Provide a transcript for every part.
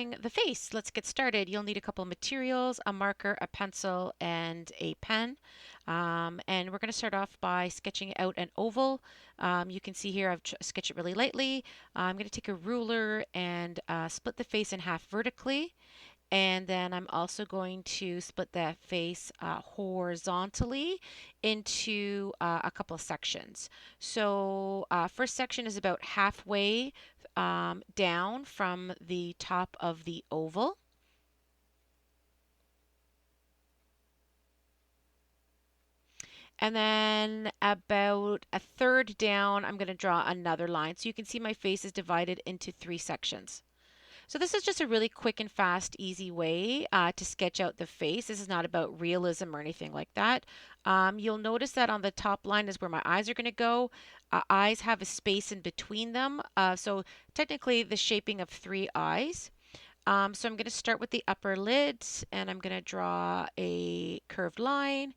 drawing the face. Let's get started. You'll need a couple of materials, a marker, a pencil, and a pen. And we're going to start off by sketching out an oval. You can see here I've sketched it really lightly. I'm going to take a ruler and split the face in half vertically. And then I'm also going to split that face horizontally into a couple of sections. So first section is about halfway down from the top of the oval. And then about a third down, I'm going to draw another line. So you can see my face is divided into 3 sections. So this is just a really quick and fast, easy way to sketch out the face. This is not about realism or anything like that. You'll notice that on the top line is where my eyes are going to go. Eyes have a space in between them. So technically the shaping of 3 eyes. So I'm going to start with the upper lid and I'm going to draw a curved line.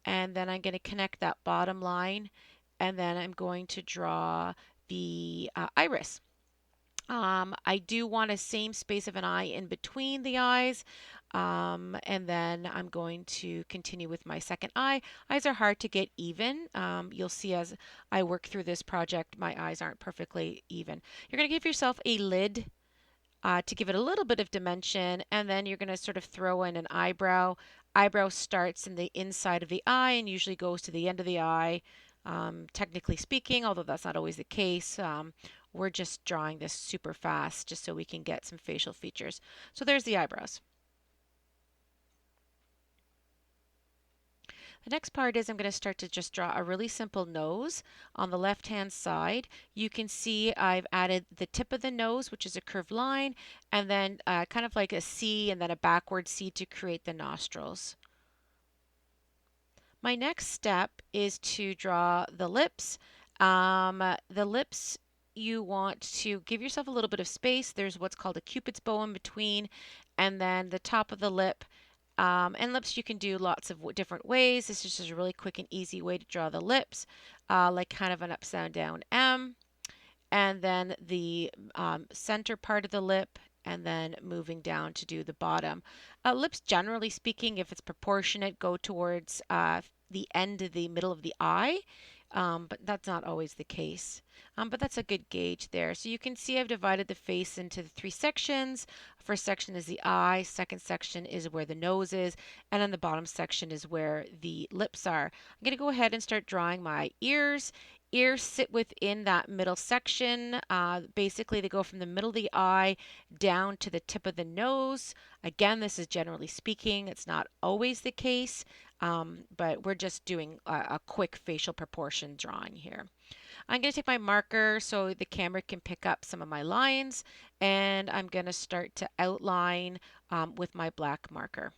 And then I'm going to connect that bottom line. And then I'm going to draw the iris. I do want a same space of an eye in between the eyes. And then I'm going to continue with my second eye. Eyes are hard to get even. You'll see as I work through this project, my eyes aren't perfectly even. You're going to give yourself a lid to give it a little bit of dimension, and then you're going to sort of throw in an eyebrow. Eyebrow starts in the inside of the eye and usually goes to the end of the eye. Technically speaking, although that's not always the case, we're just drawing this super fast just so we can get some facial features. So there's the eyebrows. The next part is I'm going to start to just draw a really simple nose on the left hand side. You can see I've added the tip of the nose, which is a curved line, and then kind of like a C and then a backward C to create the nostrils. My next step is to draw the lips. The lips, you want to give yourself a little bit of space. There's what's called a cupid's bow in between, and then the top of the lip. And lips you can do lots of different ways. This is just a really quick and easy way to draw the lips, like kind of an upside down M. And then the center part of the lip, and then moving down to do the bottom. Lips, generally speaking, if it's proportionate, go towards the end of the middle of the eye. But that's not always the case. But that's a good gauge there. So you can see I've divided the face into the 3 sections. First section is the eye, second section is where the nose is, and then the bottom section is where the lips are. I'm going to go ahead and start drawing my ears. Ears sit within that middle section. Basically, they go from the middle of the eye down to the tip of the nose. Again, this is generally speaking, it's not always the case, but we're just doing a quick facial proportion drawing here. I'm going to take my marker so the camera can pick up some of my lines, and I'm going to start to outline with my black marker.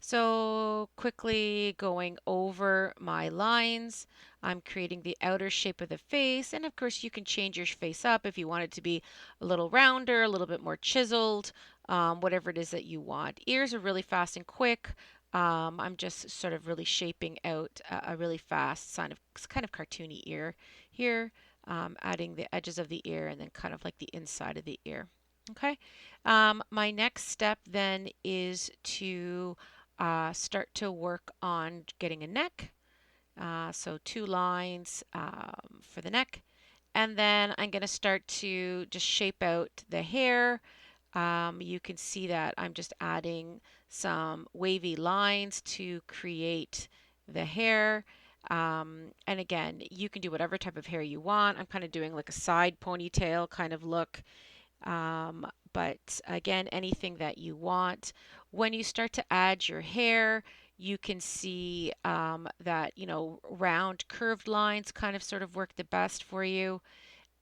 So quickly going over my lines, I'm creating the outer shape of the face, and of course you can change your face up if you want it to be a little rounder, a little bit more chiseled, whatever it is that you want. Ears are really fast and quick. I'm just sort of really shaping out a really fast kind of cartoony ear here, adding the edges of the ear and then kind of like the inside of the ear. Okay. My next step then is to start to work on getting a neck. So 2 lines for the neck. And then I'm going to start to just shape out the hair. You can see that I'm just adding some wavy lines to create the hair. And again, you can do whatever type of hair you want. I'm kind of doing like a side ponytail kind of look. But again, anything that you want. When you start to add your hair, you can see that, round curved lines kind of sort of work the best for you.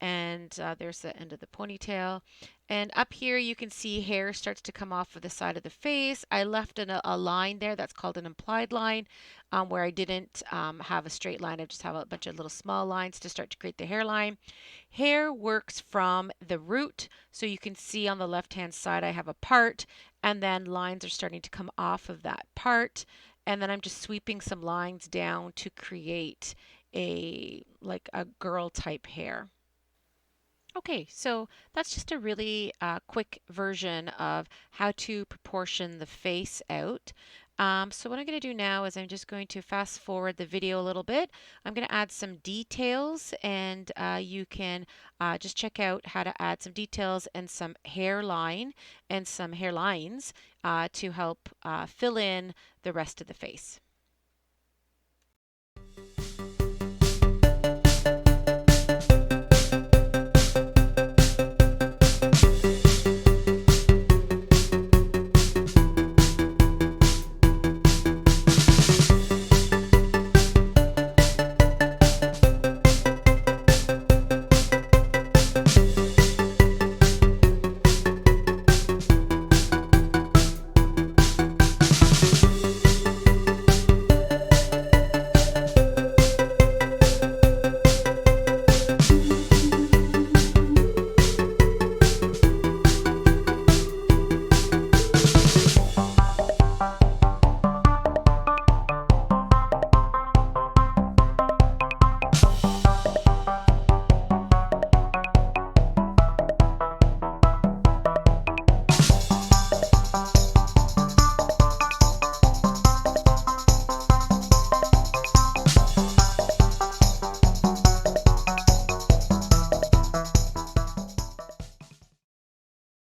And there's the end of the ponytail. And up here you can see hair starts to come off of the side of the face. I left a line there that's called an implied line where I didn't have a straight line. I just have a bunch of little small lines to start to create the hairline. Hair works from the root. So you can see on the left hand side I have a part and then lines are starting to come off of that part. And then I'm just sweeping some lines down to create like a girl type hair. Okay, so that's just a really quick version of how to proportion the face out. So what I'm going to do now is I'm just going to fast forward the video a little bit. I'm going to add some details, and you can just check out how to add some details and some hairline and some hairlines to help fill in the rest of the face.